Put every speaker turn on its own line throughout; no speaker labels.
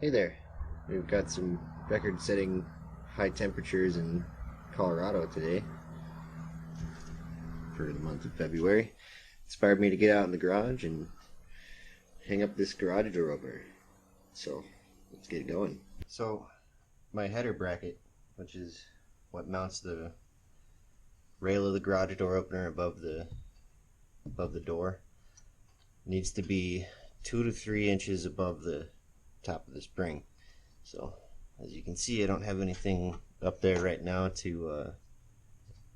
Hey there. We've got some record-setting high temperatures in Colorado today for the month of February. Inspired me to get out in the garage and hang up this garage door opener. So let's get going. So my header bracket, which is what mounts the rail of the garage door opener above the door, needs to be 2 to 3 inches above the top of the spring. So as you can see, I don't have anything up there right now to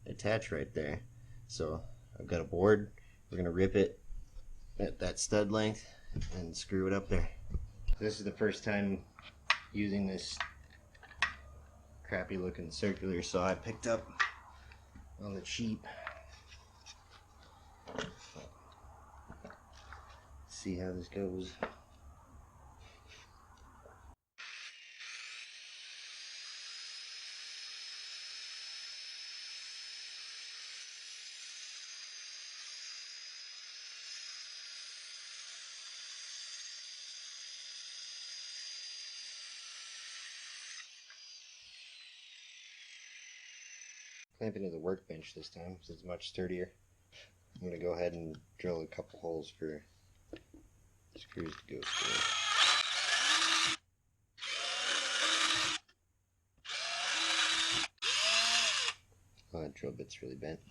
attach right there. So I've got a board. We're going to rip it at that stud length and screw it up there. This is the first time using this crappy looking circular saw I picked up on the cheap. See how this goes. Clamp into the workbench this time because it's much sturdier. I'm going to go ahead and drill a couple holes for screws to go through. Oh, that drill bit's really bent.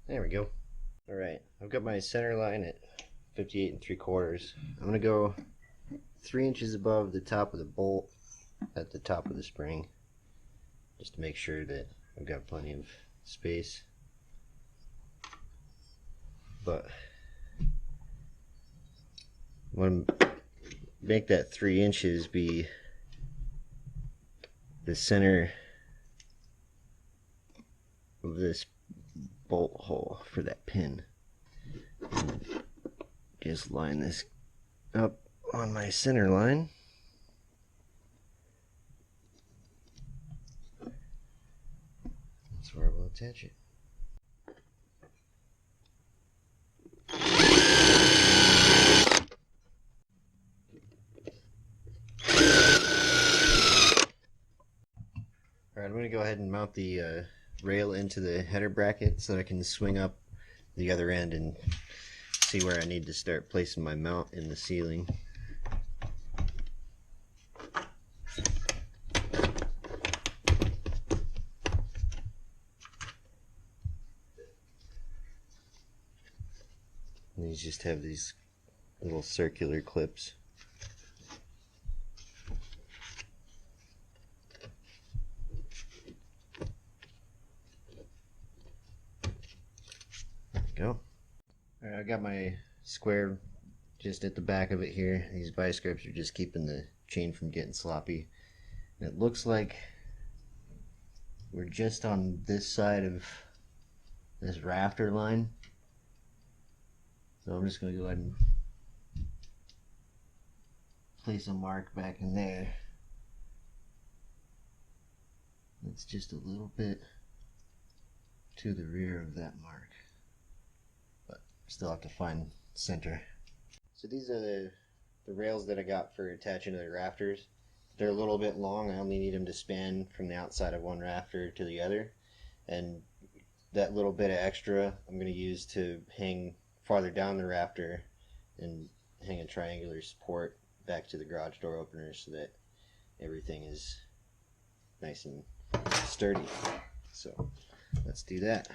There we go. Alright, I've got my center line at 58 3/4. I'm going to go 3 inches above the top of the bolt at the top of the spring, just to make sure that I've got plenty of space. But I want to make that 3 inches be the center of this bolt hole for that pin. Just line this up on my center line. That's where I will attach it. Alright, I'm going to go ahead and mount the rail into the header bracket so that I can swing up the other end and see where I need to start placing my mount in the ceiling. And these just have these little circular clips. Go. Alright, I got my square just at the back of it here. These vice grips are just keeping the chain from getting sloppy. And it looks like we're just on this side of this rafter line. So I'm just going to go ahead and place a mark back in there. It's just a little bit to the rear of that mark. Still have to find center. So these are the rails that I got for attaching to the rafters. They're a little bit long. I only need them to span from the outside of one rafter to the other. And that little bit of extra I'm going to use to hang farther down the rafter and hang a triangular support back to the garage door opener so that everything is nice and sturdy. So let's do that.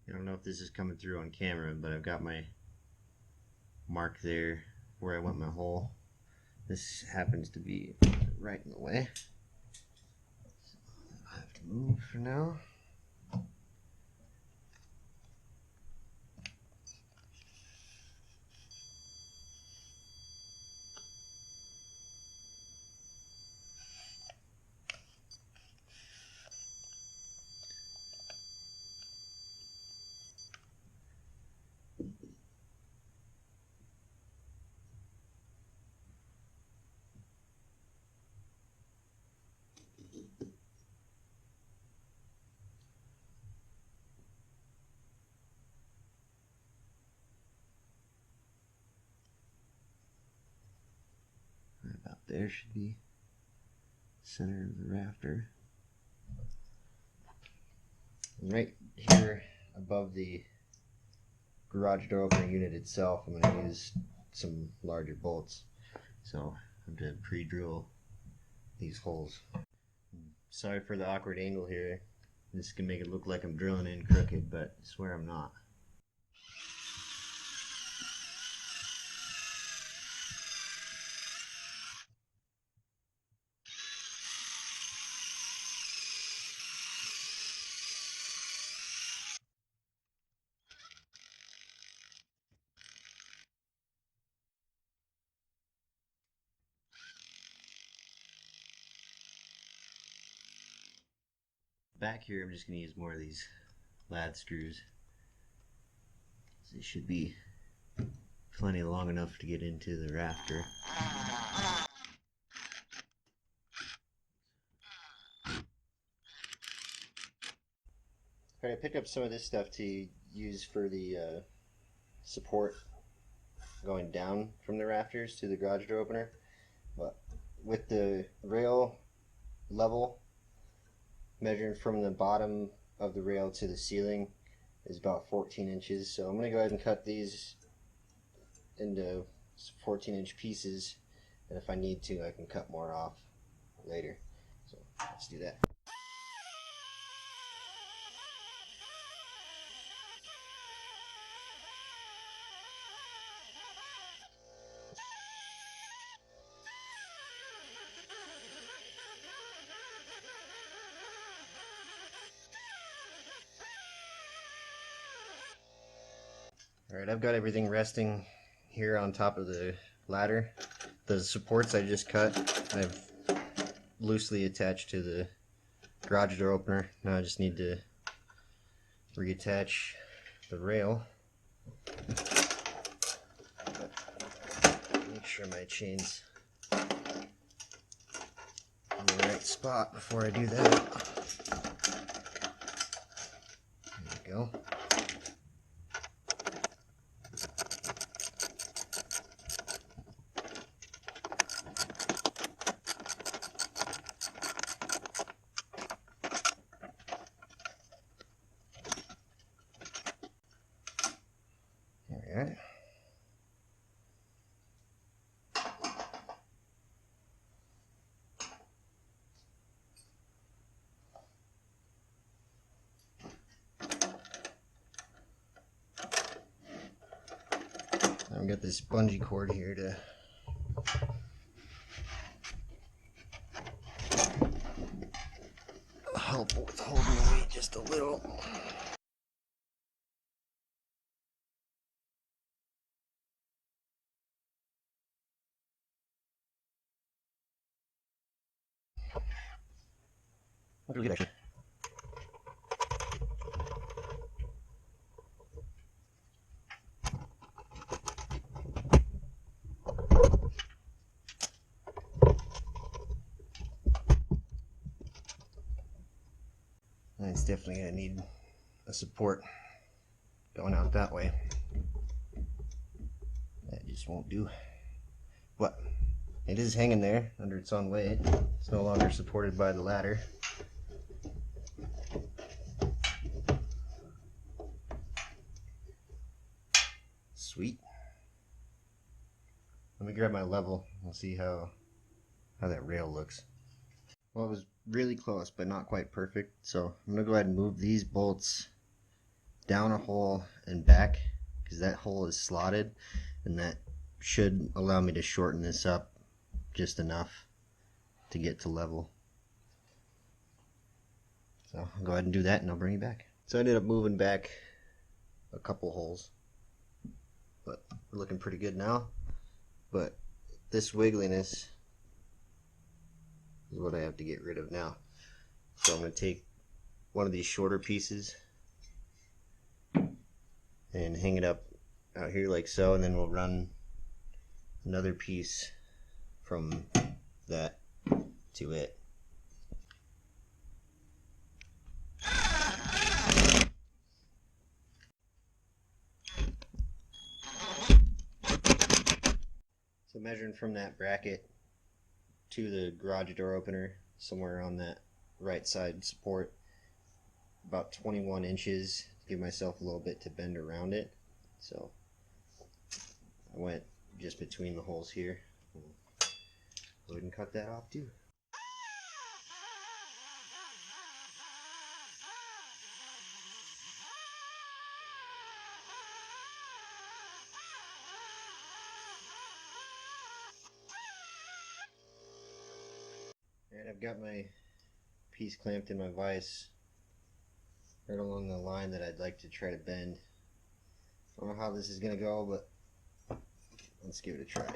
I don't know if this is coming through on camera, but I've got my mark there where I want my hole. This happens to be right in the way, so I have to move for now. Right about there should be center of the rafter. And right here above the garage door opener unit itself, I'm going to use some larger bolts. So I'm going to pre-drill these holes. Sorry for the awkward angle here. This can make it look like I'm drilling in crooked, but I swear I'm not. Back here I'm just going to use more of these lad screws. They should be plenty long enough to get into the rafter. Alright, I picked up some of this stuff to use for the support going down from the rafters to the garage door opener. But with the rail level, measuring from the bottom of the rail to the ceiling is about 14 inches. So I'm going to go ahead and cut these into 14-inch pieces, and if I need to I can cut more off later. So let's do that. Alright, I've got everything resting here on top of the ladder. The supports I just cut, I've loosely attached to the garage door opener. Now I just need to reattach the rail. Make sure my chain's in the right spot before I do that. There we go. Alright. I've got this bungee cord here to help with holding the weight just a little. That's really good, actually. And it's definitely going to need a support going out that way. That just won't do. But it is hanging there under its own weight. It's no longer supported by the ladder. Sweet. Let me grab my level and see how that rail looks. Well, it was really close, but not quite perfect. So I'm going to go ahead and move these bolts down a hole and back, because that hole is slotted, and that should allow me to shorten this up just enough to get to level. So I'll go ahead and do that and I'll bring you back. So I ended up moving back a couple holes, but we're looking pretty good now. But this wiggliness is what I have to get rid of now. So I'm going to take one of these shorter pieces and hang it up out here like so, and then we'll run another piece from that to it. So measuring from that bracket to the garage door opener, somewhere on that right side support, about 21 inches, to give myself a little bit to bend around it. So I went just between the holes here. Go ahead and cut that off too. Alright, I've got my piece clamped in my vise right along the line that I'd like to try to bend. I don't know how this is going to go, but let's give it a try.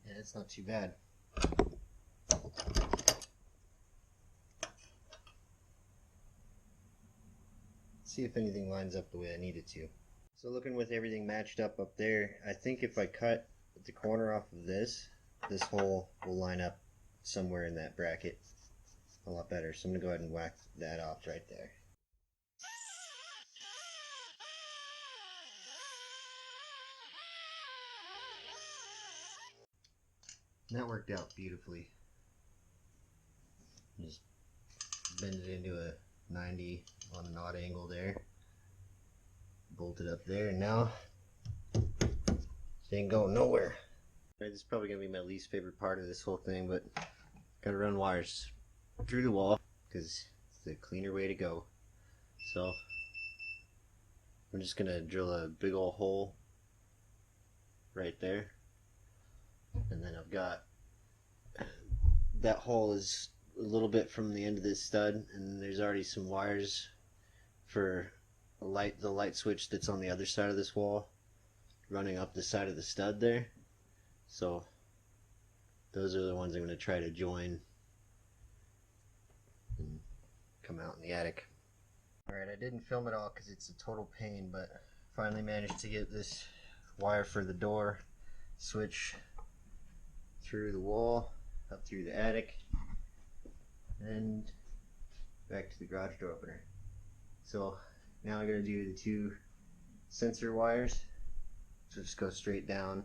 Yeah, it's not too bad. See if anything lines up the way I need it to. So looking with everything matched up there, I think if I cut the corner off of this hole will line up somewhere in that bracket a lot better. So I'm going to go ahead and whack that off right there. And that worked out beautifully. Just bend it into a 90 on an odd angle there. Bolt it up there, and now it ain't going nowhere. Right, this is probably going to be my least favorite part of this whole thing, but gotta run wires through the wall because it's the cleaner way to go. So I'm just going to drill a big old hole right there, and then I've got that hole is a little bit from the end of this stud, and there's already some wires for the light switch that's on the other side of this wall running up the side of the stud there. So those are the ones I'm going to try to join and come out in the attic. Alright, I didn't film it all because it's a total pain, but finally managed to get this wire for the door switch through the wall, up through the attic, and back to the garage door opener. So now I'm going to do the two sensor wires. So just go straight down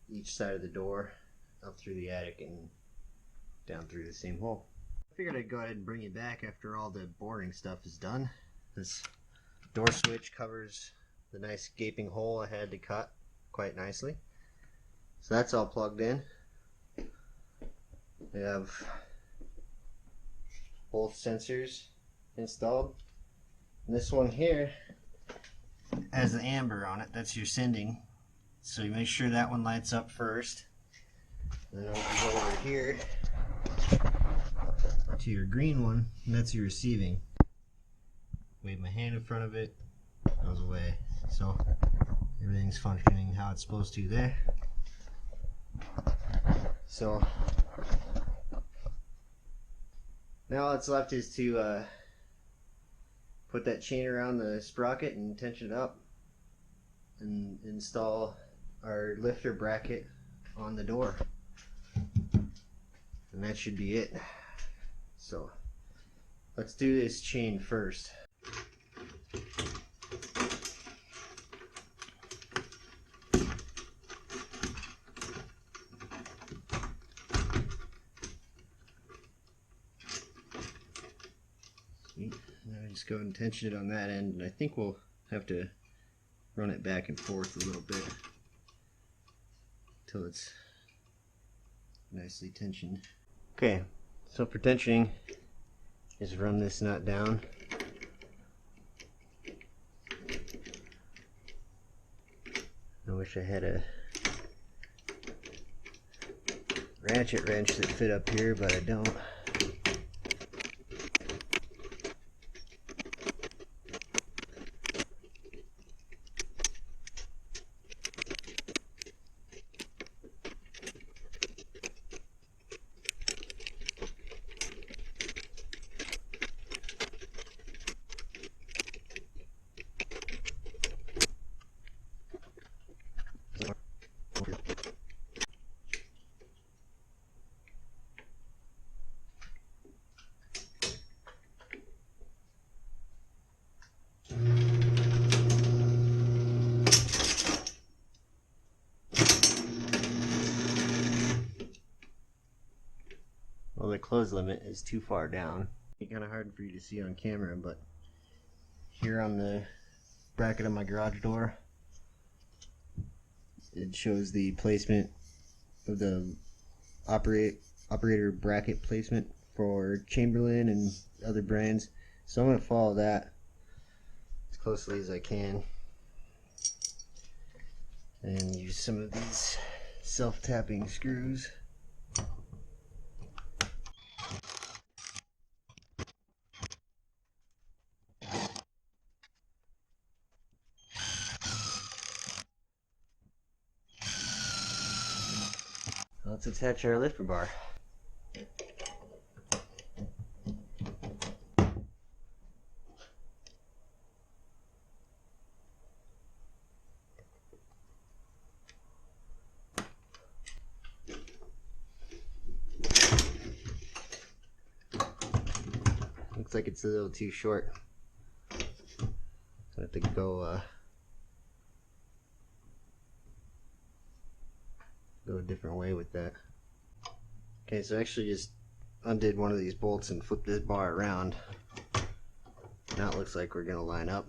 each side of the door, up through the attic, and down through the same hole. I figured I'd go ahead and bring you back after all the boring stuff is done. This door switch covers the nice gaping hole I had to cut quite nicely. So that's all plugged in. We have both sensors installed. And this one here has the amber on it. That's your sending. So you make sure that one lights up first. And then over here to your green one, and that's your receiving. Wave my hand in front of it, goes away. So everything's functioning how it's supposed to there. So now all that's left is to put that chain around the sprocket and tension it up and install our lifter bracket on the door, and that should be it. So let's do this chain first. Sweet. I just go and tension it on that end, and I think we'll have to run it back and forth a little bit until it's nicely tensioned. Okay, so for tensioning, just run this nut down. I wish I had a ratchet wrench that fit up here, but I don't. Well, the close limit is too far down. It's kind of hard for you to see on camera, but here on the bracket of my garage door, it shows the placement of the operator bracket placement for Chamberlain and other brands. So I'm going to follow that as closely as I can and use some of these self-tapping screws. Let's attach our lifter bar. Looks like it's a little too short. So I have to go a different way with that. Okay, so I actually just undid one of these bolts and flipped this bar around. Now it looks like we're going to line up.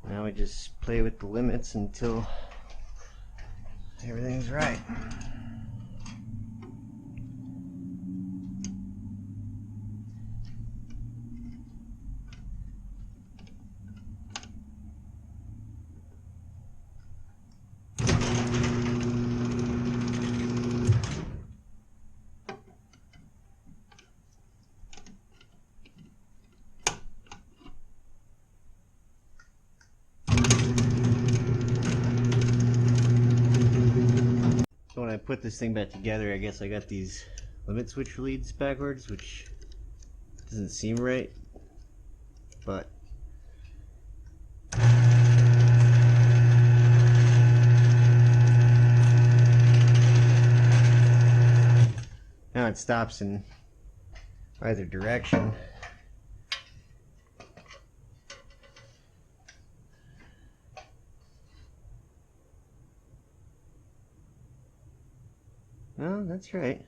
Now we just play with the limits until everything's right. So when I put this thing back together, I guess I got these limit switch leads backwards, which doesn't seem right, but now it stops in either direction. No, that's right.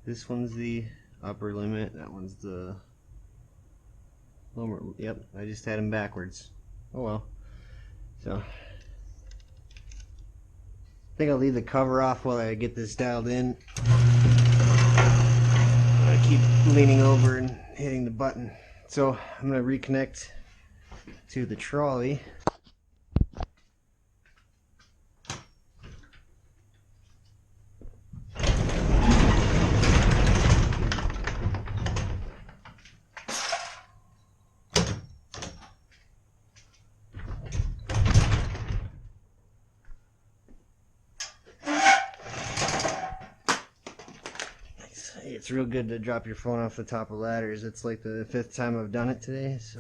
This one's the upper limit, that one's the lower. Yep, I just had them backwards. Oh well. So I think I'll leave the cover off while I get this dialed in. I keep leaning over and hitting the button. So I'm going to reconnect to the trolley. it's real good to drop your phone off the top of ladders. It's like the 5th time I've done it today, so.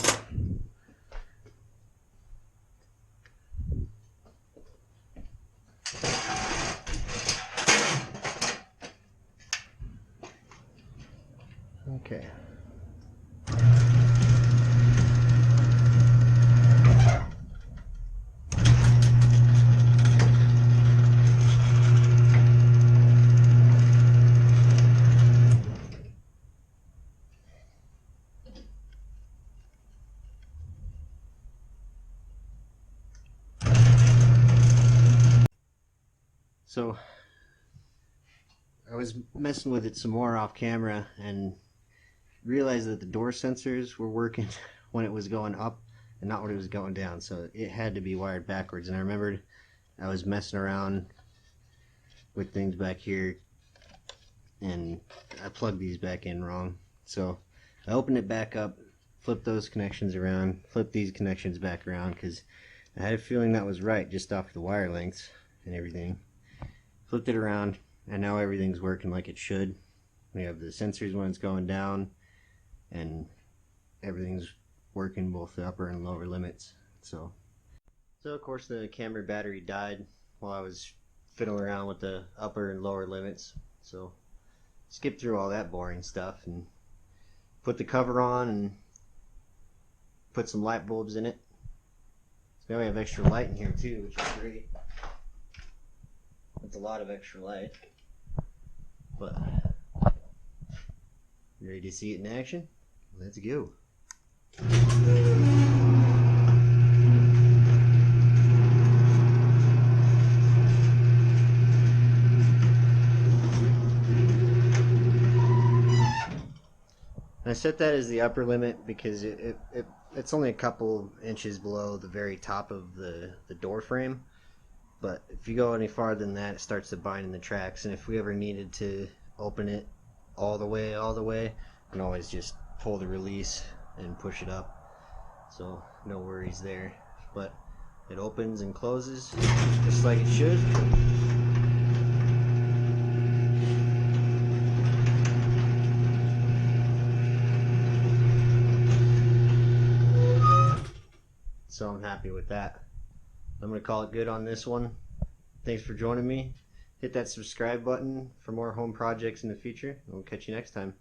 Okay. So I was messing with it some more off camera and realized that the door sensors were working when it was going up and not when it was going down, so it had to be wired backwards. And I remembered I was messing around with things back here and I plugged these back in wrong, so I opened it back up, flipped those connections around, flipped these connections back around, because I had a feeling that was right just off the wire lengths and everything. Flipped it around, and now everything's working like it should. We have the sensors when it's going down, and everything's working, both the upper and lower limits. So of course the camera battery died while I was fiddling around with the upper and lower limits. So skip through all that boring stuff and put the cover on and put some light bulbs in it. So now we have extra light in here too, which is great. It's a lot of extra light. But ready to see it in action? Let's go. I set that as the upper limit because it's only a couple inches below the very top of the door frame. But if you go any farther than that, it starts to bind in the tracks, and if we ever needed to open it all the way, we can always just pull the release and push it up. So no worries there. But it opens and closes just like it should. So I'm happy with that. I'm going to call it good on this one. Thanks for joining me. Hit that subscribe button for more home projects in the future. We'll catch you next time.